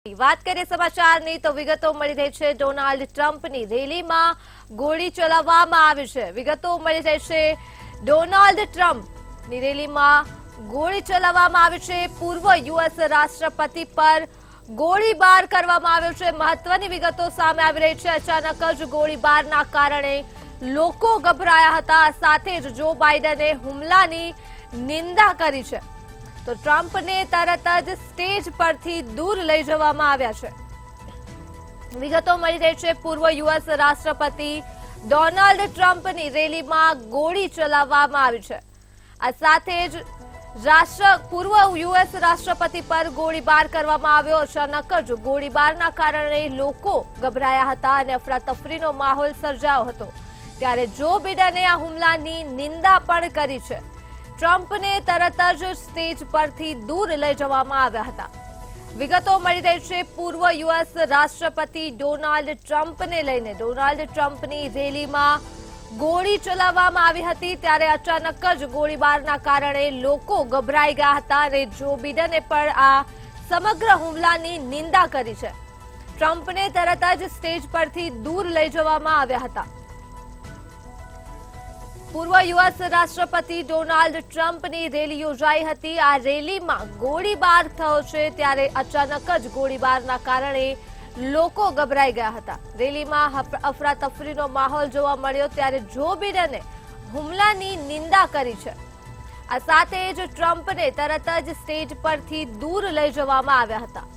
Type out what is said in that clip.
વાત કરીએ સમાચારની તો વિગતો મળી રહી છે ડોનાલ્ડ ટ્રમ્પની રેલીમાં ગોળી ચલાવવામાં આવી છે। વિગતો મળી રહી છે ડોનાલ્ડ ટ્રમ્પની રેલીમાં ગોળી ચલાવવામાં આવી છે। પૂર્વ યુએસ રાષ્ટ્રપતિ પર ગોળીબાર કરવામાં આવ્યો છે। મહત્વની વિગતો સામે આવી રહી છે। અચાનક જ ગોળીબારના કારણે લોકો ગભરાયા હતા। સાથે જ જો બાઇડને હુમલાની નિંદા કરી છે તો ટ્રમ્પને તરત જ સ્ટેજ પરથી દૂર લઈ જવામાં આવ્યા છે। વિગતો મળી રહી છે પૂર્વ યુએસ રાષ્ટ્રપતિ ડોનાલ્ડ ટ્રમ્પની રેલીમાં ગોળી ચલાવવામાં આવી છે। આ સાથે જ પૂર્વ યુએસ રાષ્ટ્રપતિ પર ગોળીબાર કરવામાં આવ્યો। અચાનક જ ગોળીબારના કારણે લોકો ગભરાયા હતા અને અફરાતફરીનો માહોલ સર્જાયો હતો। ત્યારે જો બિડને આ હુમલાની નિંદા પણ કરી છે। ટ્રમ્પને તરત જ સ્ટેજ પરથી દૂર લઈ જવામાં આવ્યા હતા। વિગતો મળી રહી છે પૂર્વ યુએસ રાષ્ટ્રપતિ ડોનાલ્ડ ટ્રમ્પને લઈને ડોનાલ્ડ ટ્રમ્પની રેલીમાં ગોળી ચલાવવામાં આવી હતી। ત્યારે અચાનક જ ગોળીબારના કારણે લોકો ગભરાઈ ગયા હતા અને જો બિડને પણ આ સમગ્ર હુમલાની નિંદા કરી છે। ટ્રમ્પને તરત જ સ્ટેજ પરથી દૂર લઈ જવામાં આવ્યા હતા। પૂર્વ યુએસ રાષ્ટ્રપતિ ડોનાલ્ડ ટ્રમ્પની રેલી યોજાઈ હતી। આ રેલીમાં ગોળીબાર થયો છે ત્યારે અચાનક જ ગોળીબારના કારણે લોકો ગભરાઈ ગયા હતા। રેલીમાં અફરાતફરીનો માહોલ જોવા મળ્યો ત્યારે જો બિડને હુમલાની નિંદા કરી છે। આ સાથે જ ટ્રમ્પને તરત જ સ્ટેજ પરથી દૂર લઈ જવામાં આવ્યા હતા।